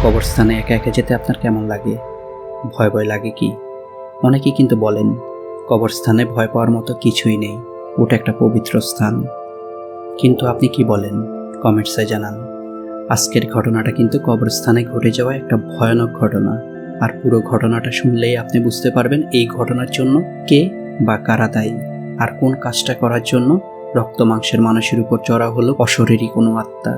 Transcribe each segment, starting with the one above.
কবরস্থানে একা একা যেতে আপনার কেমন লাগে? ভয় ভয় লাগে কি? অনেকেই কিন্তু বলেন কবরস্থানে ভয় পাওয়ার মতো কিছুই নেই, ওটা একটা পবিত্র স্থান। কিন্তু আপনি কি বলেন? কমেন্টসে জানান। আজকের ঘটনাটা কিন্তু কবরস্থানে ঘটে যাওয়া একটা ভয়ানক ঘটনা, আর পুরো ঘটনাটা শুনলেই আপনি বুঝতে পারবেন এই ঘটনার জন্য কে বা কারা দায়ী, আর কোন কাজটা করার জন্য রক্ত মাংসের মানুষের উপর চড়া হলো অশরীরী কোনো আত্মা।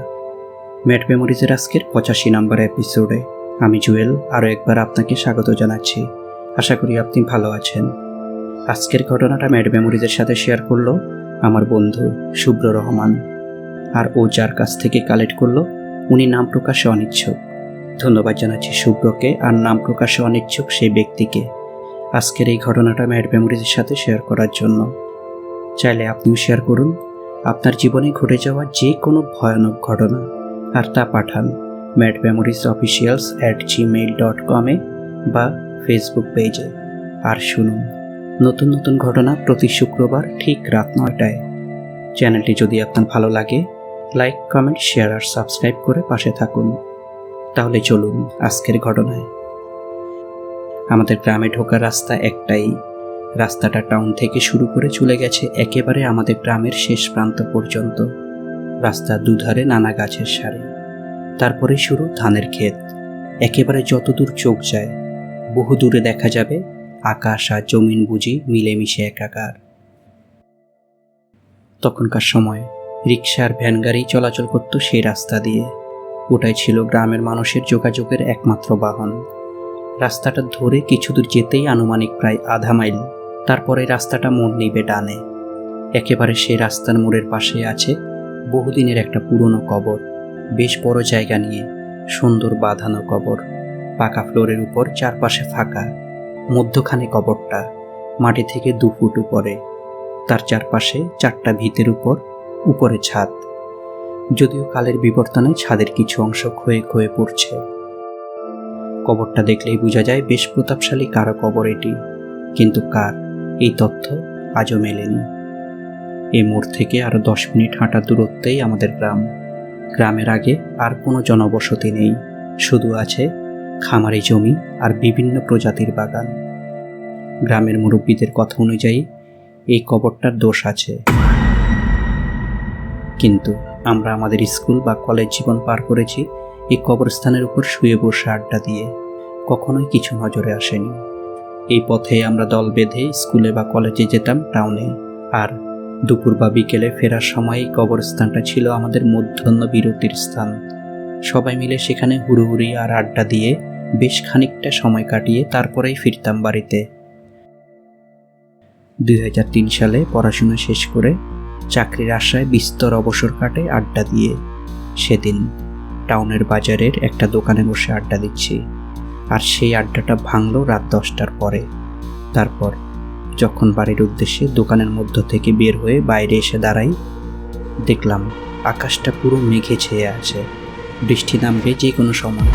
ম্যাড মেমোরিজের আজকের 85 নম্বর এপিসোডে আমি জুয়েল আরও একবার আপনাকে স্বাগত জানাচ্ছি। আশা করি আপনি ভালো আছেন। আজকের ঘটনাটা ম্যাড মেমোরিজের সাথে শেয়ার করলো আমার বন্ধু শুভ্র রহমান, আর ও যার কাছ থেকে কালেক্ট করলো উনি নাম প্রকাশে অনিচ্ছুক। ধন্যবাদ জানাচ্ছি শুভ্রকে আর নাম প্রকাশে অনিচ্ছুক সেই ব্যক্তিকে আজকের এই ঘটনাটা ম্যাড মেমোরিজের সাথে শেয়ার করার জন্য। চাইলে আপনিও শেয়ার করুন আপনার জীবনে ঘটে যাওয়া যে কোনো ভয়ানক ঘটনা, আর তা পাঠান madmemories@gmail.com-এ বা ফেসবুক পেজে। আর শুনুন নতুন নতুন ঘটনা প্রতি শুক্রবার ঠিক রাত 9টায়। চ্যানেলটি যদি আপনার ভালো লাগে লাইক, কমেন্ট, শেয়ার আর সাবস্ক্রাইব করে পাশে থাকুন। তাহলে চলুন আজকের ঘটনায়। আমাদের গ্রামে ঢোকার রাস্তা একটাই। রাস্তাটা টাউন থেকে শুরু করে চলে গেছে একেবারে আমাদের গ্রামের শেষ প্রান্ত পর্যন্ত। রাস্তার দুধারে নানা গাছের সারি, তারপরে শুরু ধানের ক্ষেত। একেবারে যতদূর চোখ যায় বহু দূরে দেখা যাবে আকাশ আর জমিন বুঝি মিলেমিশে একাকার। তখনকার সময় রিক্সা আর ভ্যান গাড়ি চলাচল করত সেই রাস্তা দিয়ে। ওটাই ছিল গ্রামের মানুষের যোগাযোগের একমাত্র বাহন। রাস্তাটা ধরে কিছু দূর যেতেই আনুমানিক প্রায় আধা মাইল, তারপরে রাস্তাটা মোড় নিবে ডানে। একেবারে সেই রাস্তার মোড়ের পাশে আছে বহুদিনের একটা পুরনো কবর, বেশ বড় জায়গা নিয়ে, সুন্দর বাঁধানো কবর, পাকা ফ্লোরের উপর, চারপাশে ফাঁকা, মধ্যখানে কবরটা, মাটি থেকে 2 ফুট উপরে। তার চারপাশে 4টা ভিতের উপর, উপরে ছাদ। যদিও কালের বিবর্তনে ছাদের কিছু অংশ ক্ষয়ে ক্ষয়ে পড়ছে। কবরটা দেখলেই বোঝা যায় বেশ প্রতাপশালী কারো কবর এটি, কিন্তু কার এই তথ্য আজও মেলেনি। এই মোড় থেকে আরো 10 মিনিট হাঁটার দূরত্বেই আমাদের গ্রাম। গ্রামের আগে আর কোনো জনবসতি নেই, শুধু আছে খামারি জমি আর বিভিন্ন প্রজাতির বাগান। গ্রামের মুরব্বীদের কথা অনুযায়ী এই কবরটার দোষ আছে, কিন্তু আমরা আমাদের স্কুল বা কলেজ জীবন পার করেছি এই কবরস্থানের উপর শুয়ে বসে আড্ডা দিয়ে, কখনোই কিছু নজরে আসেনি। এই পথে আমরা দল বেঁধে স্কুলে বা কলেজে যেতাম টাউনে, আর দুপুর বা বিকেলে ফেরার সময় এই কবরস্থানটা ছিল আমাদের মধ্যাহ্ন বিরতির স্থান। সবাই মিলে সেখানে হুড়োহুড়ি আর আড্ডা দিয়ে বেশ খানিকটা সময় কাটিয়ে তারপরেই ফিরতাম বাড়িতে। 2003 সালে পড়াশোনা শেষ করে চাকরির আশায় বিস্তর অবসর কাটে আড্ডা দিয়ে। সেদিন টাউনের বাজারের একটা দোকানে বসে আড্ডা দিচ্ছি, আর সেই আড্ডাটা ভাঙলো রাত 10টার পরে। তারপর যখন বাড়ির উদ্দেশ্যে দোকানের মধ্য থেকে বের হয়ে বাইরে এসে দাঁড়াই, দেখলাম আকাশটা পুরো মেঘে ছেয়ে আছে, বৃষ্টি নামবে যে কোনো সময়।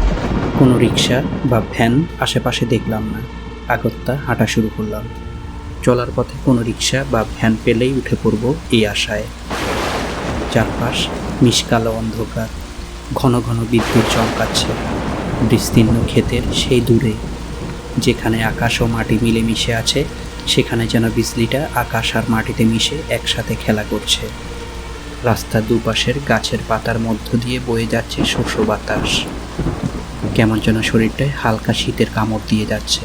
কোনো রিক্সা বা ভ্যান আশেপাশে দেখলাম না। আগত্যা হাঁটা শুরু করলাম। চলার পথে কোনো রিক্সা বা ভ্যান পেলেই উঠে পড়ব এই আশায়। চারপাশ মিশকালো অন্ধকার, ঘন ঘন বিদ্যুৎ চমকাচ্ছে। বিস্তীর্ণ ক্ষেতের সেই দূরে, যেখানে আকাশ ও মাটি মিলেমিশে আছে, সেখানে যেন বিজলিটা আকাশ আর মাটিতে মিশে একসাথে খেলা করছে। রাস্তার দুপাশের গাছের পাতার মধ্য দিয়ে বয়ে যাচ্ছে শোষো বাতাস, কেমন যেন শরীরটায় হালকা শীতের কামড় দিয়ে যাচ্ছে।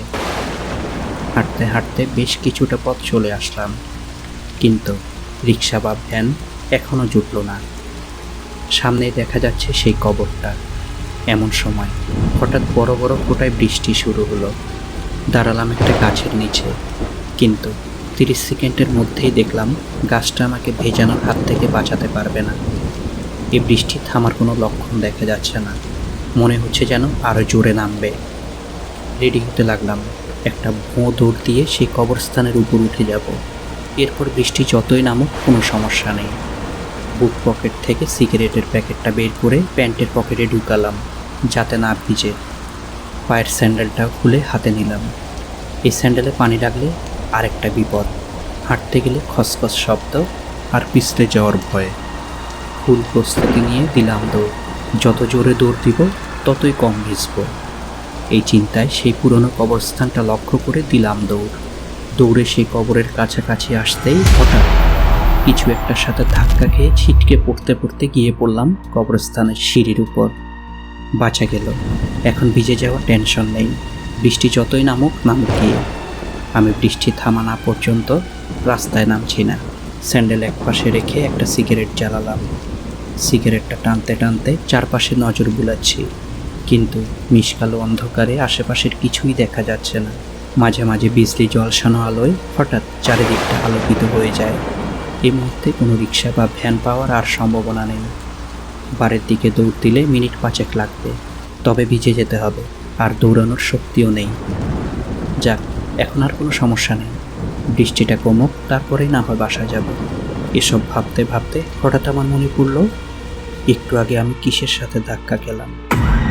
হাঁটতে হাঁটতে বেশ কিছুটা পথ চলে আসলাম, কিন্তু রিক্সা বা ভ্যান এখনও জুটল না। সামনেই দেখা যাচ্ছে সেই কবরটা। এমন সময় হঠাৎ বড় বড় ফোঁটায় বৃষ্টি শুরু হলো। দাঁড়ালাম একটা গাছের নিচে, কিন্তু 30 সেকেন্ডের মধ্যেই দেখলাম গাছটা আমাকে ভেজানোর হাত থেকে বাঁচাতে পারবে না। এই বৃষ্টি থামার কোনো লক্ষণ দেখা যাচ্ছে না, মনে হচ্ছে যেন আরও জোরে নামবে। রেডি হতে লাগলাম, একটা ভোঁ দৌড় দিয়ে সেই কবরস্থানের উপর উঠে যাব। এরপর বৃষ্টি যতই নামুক কোনো সমস্যা নেই। বুক পকেট থেকে সিগারেটের প্যাকেটটা বের করে প্যান্টের পকেটে ঢুকালাম, যাতে না ভিজে। পায়ের স্যান্ডেলটাও খুলে হাতে নিলাম। এই স্যান্ডেলে পানি লাগলে আরেকটা বিপদ। হাঁটতে গেলে খসখস শব্দ আর পিছলে যাওয়ার ভয়। ফুল প্রস্তুতি নিয়ে দিলাম দৌড়। যত জোরে দৌড় দিব ততই কম ভিজব। এই চিন্তায় সেই পুরনো কবরস্থানটা লক্ষ্য করে দিলাম দৌড়। দৌড়ে সেই কবরের কাছাকাছি আসতেই হঠাৎ কিছু একটার সাথে ধাক্কা খেয়ে ছিটকে পড়তে পড়তে গিয়ে পড়লাম কবরস্থানের সিঁড়ির উপর। বাঁচা গেল, এখন ভিজে যাওয়ার টেনশন নেই। বৃষ্টি যতই নামুক গিয়ে। আমি বৃষ্টি থামা না পর্যন্ত রাস্তায় নামছি না। স্যান্ডেল একপাশে রেখে একটা সিগারেট জ্বালালাম। সিগারেটটা টানতে টানতে চারপাশে নজর বুলাচ্ছি, কিন্তু মিশকালো অন্ধকারে আশেপাশের কিছুই দেখা যাচ্ছে না। মাঝে মাঝে বিজলি ঝলসানো আলোয় হঠাৎ চারিদিকটা আলোকিত হয়ে যায়। এই মুহূর্তে কোনো রিক্সা বা ভ্যান পাওয়ার আর সম্ভাবনা নেই। বাড়ির দিকে দৌড় দিলে মিনিট 5 লাগবে, তবে ভিজে যেতে হবে, আর দৌড়ানোর শক্তিও নেই। যাক, এখন আর কোনো সমস্যা নেই। বৃষ্টিটা কমুক, তারপরেই না হয় বাসা যাব। এসব ভাবতে ভাবতে হঠাৎ আমার মনে পড়ল, একটু আগে আমি কিসের সাথে ধাক্কা খেলাম।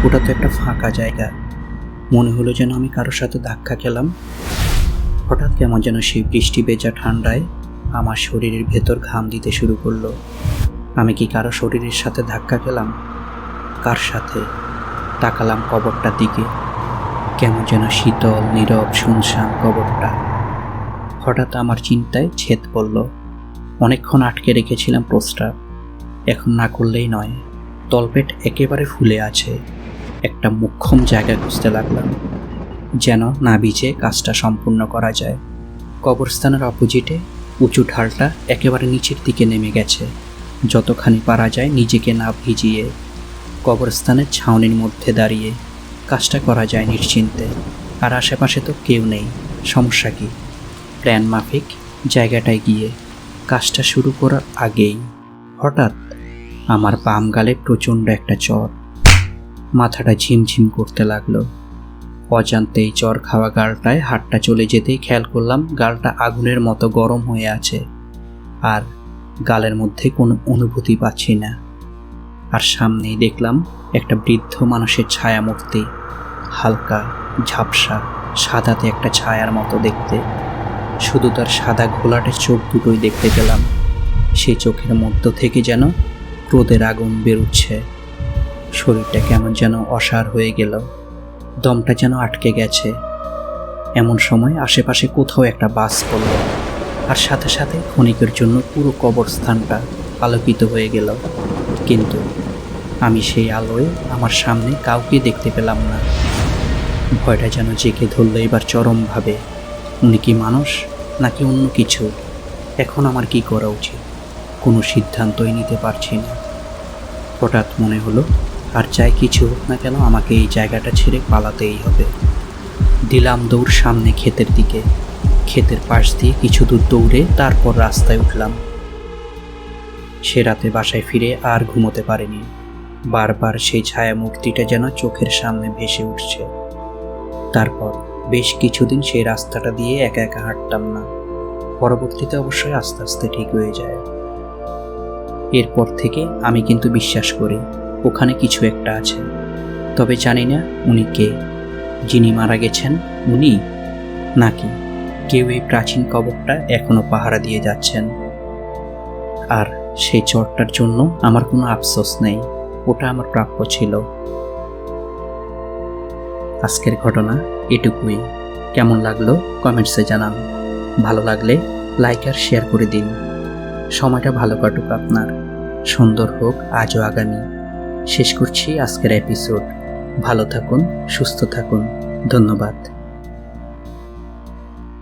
ওটা তো একটা ফাঁকা জায়গা। মনে হলো যেন আমি কারোর সাথে ধাক্কা খেলাম। হঠাৎ কেমন যেন সেই বৃষ্টি ভেজা ঠান্ডায় আমার শরীরের ভেতর ঘাম দিতে শুরু করলো। আমি কি কারো শরীরের সাথে ধাক্কা খেলাম? কার সাথে? তাকালাম কবরটার দিকে। কেমন যেন শীতল, নীরব, শুনশান কবরটা। হঠাৎ আমার চিন্তায় ছেদ পড়ল। অনেকক্ষণ আটকে রেখেছিলাম প্রস্রাব, এখন না করলেই নয়। তলপেট একেবারে ফুলে আছে। একটা মোক্ষম জায়গা খুঁজতে লাগলাম, যেন না ভিজে কাজটা সম্পূর্ণ করা যায়। কবরস্থানের অপোজিটে উঁচু ঢালটা একেবারে নিচের দিকে নেমে গেছে। যতখানি পারা যায় নিজেকে না ভিজিয়ে কবরস্থানের ছাউনির মধ্যে দাঁড়িয়ে কাজটা করা যায় নিশ্চিন্তে। আর আশেপাশে তো কেউ নেই, সমস্যা কি? প্ল্যান মাফিক জায়গাটায় গিয়ে কাজটা শুরু করার আগেই হঠাৎ আমার বাম গালে প্রচণ্ড একটা চর। মাথাটা ঝিমঝিম করতে লাগলো। অজান্তেই চর খাওয়া গালটায় হাতটা চলে যেতেই খেয়াল করলাম গালটা আগুনের মতো গরম হয়ে আছে, আর গালের মধ্যে কোনো অনুভূতি পাচ্ছি না। আর সামনেই দেখলাম একটা বৃদ্ধ মানুষের ছায়া মূর্তি, হালকা ঝাপসা সাদাতে একটা ছায়ার মতো দেখতে। শুধু তার সাদা ঘোলাটে চোখ দুটোই দেখতে পেলাম। সেই চোখের মধ্য থেকে যেন ক্রোধের আগুন বেরোচ্ছে। শরীরটা কেমন যেন অসাড় হয়ে গেল, দমটা যেন আটকে গেছে। এমন সময় আশেপাশে কোথাও একটা বাস পড়ল, আর সাথে সাথে ক্ষণিকের জন্য পুরো কবরস্থানটা আলোকিত হয়ে গেল। কিন্তু আমি সেই আলোয় আমার সামনে কাউকে দেখতে পেলাম না। ভয়টা যেন জেঁকে ধরলো এবার চরমভাবে। উনি কি মানুষ নাকি অন্য কিছু? এখন আমার কি করা উচিত? কোনো সিদ্ধান্তই নিতে পারছি না। হঠাৎ মনে হলো, আর চাই কিছু হোক না কেন আমাকে এই জায়গাটা ছেড়ে পালাতেই হবে। দিলাম দৌড় সামনে ক্ষেতের দিকে। ক্ষেতের পাশ দিয়ে কিছু দূর দৌড়ে তারপর রাস্তায় উঠলাম। সে রাতে বাসায় ফিরে আর ঘুমোতে পারিনি। বারবার সেই ছায়া মূর্তিটা যেন চোখের সামনে ভেসে উঠছে। তারপর বেশ কিছুদিন সেই রাস্তাটা দিয়ে একা একা হাঁটতাম না। পরবর্তীতে অবশ্যই আস্তে আস্তে ঠিক হয়ে যায়। এরপর থেকে আমি কিন্তু বিশ্বাস করি ওখানে কিছু একটা আছে, তবে জানি না উনি কে। যিনি মারা গেছেন উনি, নাকি কেউ এই প্রাচীন কবরটা এখনো পাহারা দিয়ে যাচ্ছেন। আর সেই চরটার জন্য আমার কোনো আফসোস নেই, ওটা আমার প্রাপ্য ছিল। আজকের ঘটনা এটুকুই। কেমন লাগলো কমেন্টসে জানান। ভালো লাগলে লাইক আর শেয়ার করে দিন। সময়টা ভালো কাটুক আপনার, সুন্দর হোক আজও আগামী। শেষ করছি আজকের এপিসোড। ভালো থাকুন, সুস্থ থাকুন। ধন্যবাদ।